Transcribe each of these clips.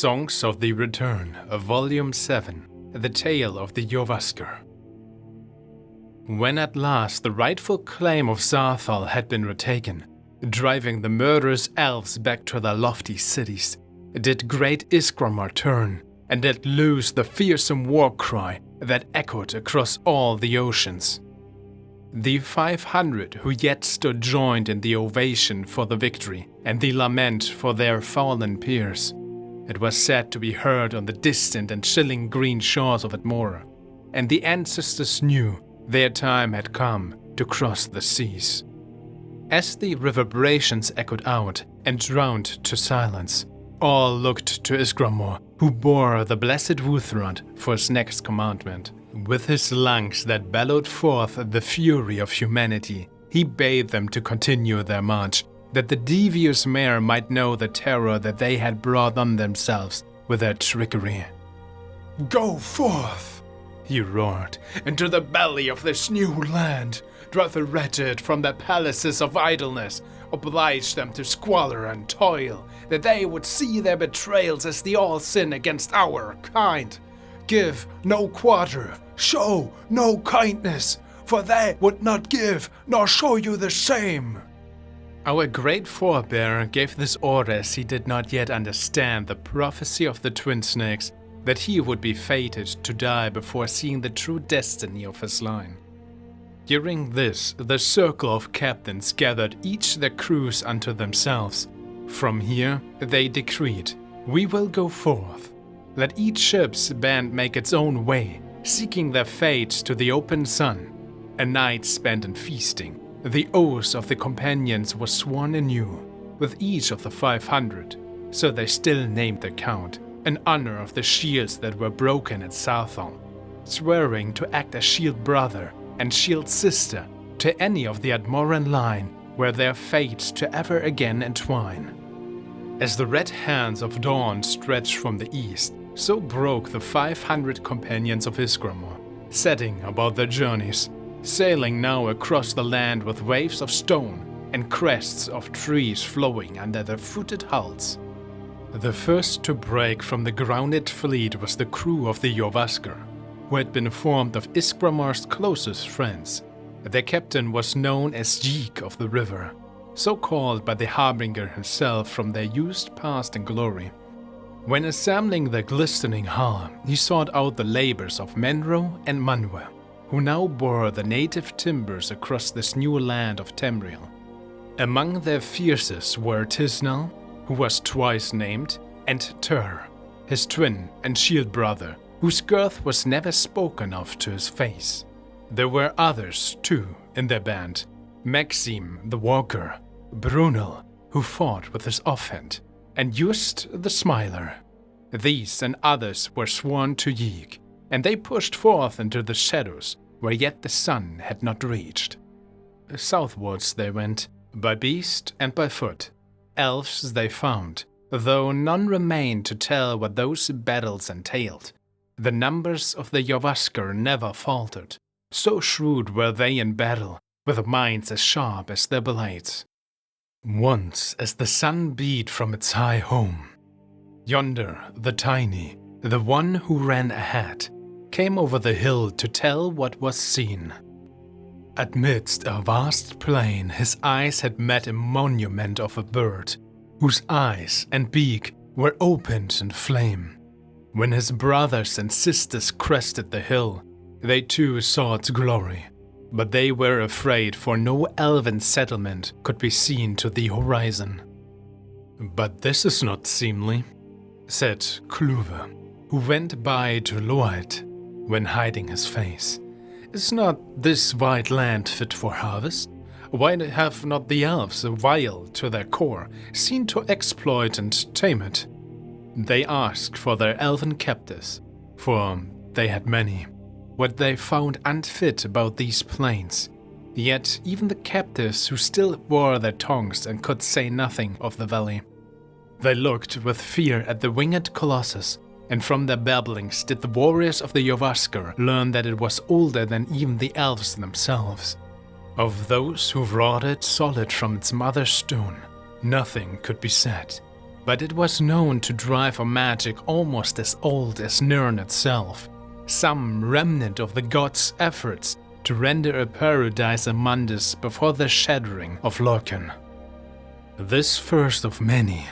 Songs of the Return of Volume 7, The Tale of the Jorrvaskr. When at last the rightful claim of Xarthal had been retaken, driving the murderous elves back to their lofty cities, did great Ysgramor turn and let loose the fearsome war cry that echoed across all the oceans. The 500 who yet stood joined in the ovation for the victory and the lament for their fallen peers. It was said to be heard on the distant and chilling green shores of Ysgramor, and the ancestors knew their time had come to cross the seas. As the reverberations echoed out and drowned to silence, all looked to Ysgramor, who bore the blessed Wuthrod for his next commandment. With his lungs that bellowed forth the fury of humanity, he bade them to continue their march, that the devious mare might know the terror that they had brought on themselves with their trickery. "Go forth," he roared, "into the belly of this new land. Drive the wretched from their palaces of idleness. Oblige them to squalor and toil, that they would see their betrayals as the all sin against our kind. Give no quarter, show no kindness, for they would not give nor show you the same." Our great forebear gave this order as he did not yet understand the prophecy of the twin snakes that he would be fated to die before seeing the true destiny of his line. During this, the circle of captains gathered each their crews unto themselves. From here, they decreed, "We will go forth. Let each ship's band make its own way, seeking their fates to the open sun. A night spent in feasting, the oaths of the companions was sworn anew, with each of the 500, so they still named their count, in honor of the shields that were broken at Xarthal, swearing to act as shield brother and shield sister to any of the Ysgramor line were their fates to ever again entwine. As the red hands of dawn stretched from the east, so broke the 500 companions of Ysgramor, setting about their journeys, sailing now across the land with waves of stone and crests of trees flowing under their footed hulls. The first to break from the grounded fleet was the crew of the Jorrvaskr, who had been formed of Ysgramor's closest friends. Their captain was known as Jeek of the River, so called by the Harbinger himself from their used past and glory. When assembling the glistening hull, he sought out the labors of Menro and Manwe, who now bore the native timbers across this new land of Tamriel. Among their fiercest were Tisnal, who was twice named, and Tur, his twin and shield brother, whose girth was never spoken of to his face. There were others, too, in their band, Maxim the Walker, Brunel, who fought with his offhand, and Just the Smiler. These and others were sworn to Yeek, and they pushed forth into the shadows where yet the sun had not reached. Southwards they went, by beast and by foot. Elves they found, though none remained to tell what those battles entailed. The numbers of the Jorrvaskr never faltered, so shrewd were they in battle, with minds as sharp as their blades. Once, as the sun beat from its high home, yonder the tiny, the one who ran ahead, came over the hill to tell what was seen. Amidst a vast plain, his eyes had met a monument of a bird, whose eyes and beak were opened in flame. When his brothers and sisters crested the hill, they too saw its glory, but they were afraid, for no elven settlement could be seen to the horizon. "But this is not seemly," said Kluve, who went by to Loit when hiding his face. "Is not this wide land fit for harvest? Why have not the elves, vile to their core, seen to exploit and tame it?" They asked for their elven captives, for they had many, what they found unfit about these plains. Yet even the captives who still wore their tongues and could say nothing of the valley. They looked with fear at the winged colossus, and from their babblings did the warriors of the Jorrvaskr learn that it was older than even the elves themselves. Of those who wrought it solid from its mother stone, nothing could be said. but it was known to drive a magic almost as old as Nirn itself, some remnant of the gods' efforts to render a paradise among us before the shattering of Lorcan. This first of many,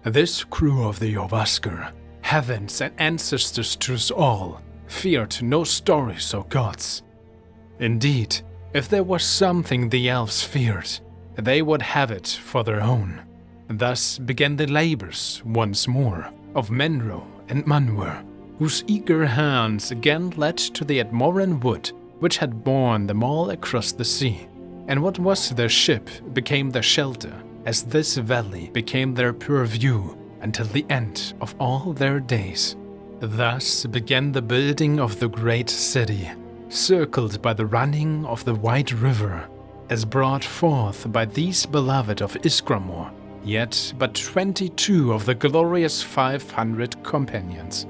this crew of the Jorrvaskr, heavens and ancestors to us all, feared no stories or gods. Indeed, if there was something the elves feared, they would have it for their own. Thus began the labors, once more, of Menro and Manwë, whose eager hands again led to the Admoran wood which had borne them all across the sea, and what was their ship became their shelter, as this valley became their purview until the end of all their days. Thus began the building of the great city, circled by the running of the White River, as brought forth by these beloved of Ysgramor, yet but 22 of the glorious 500 companions.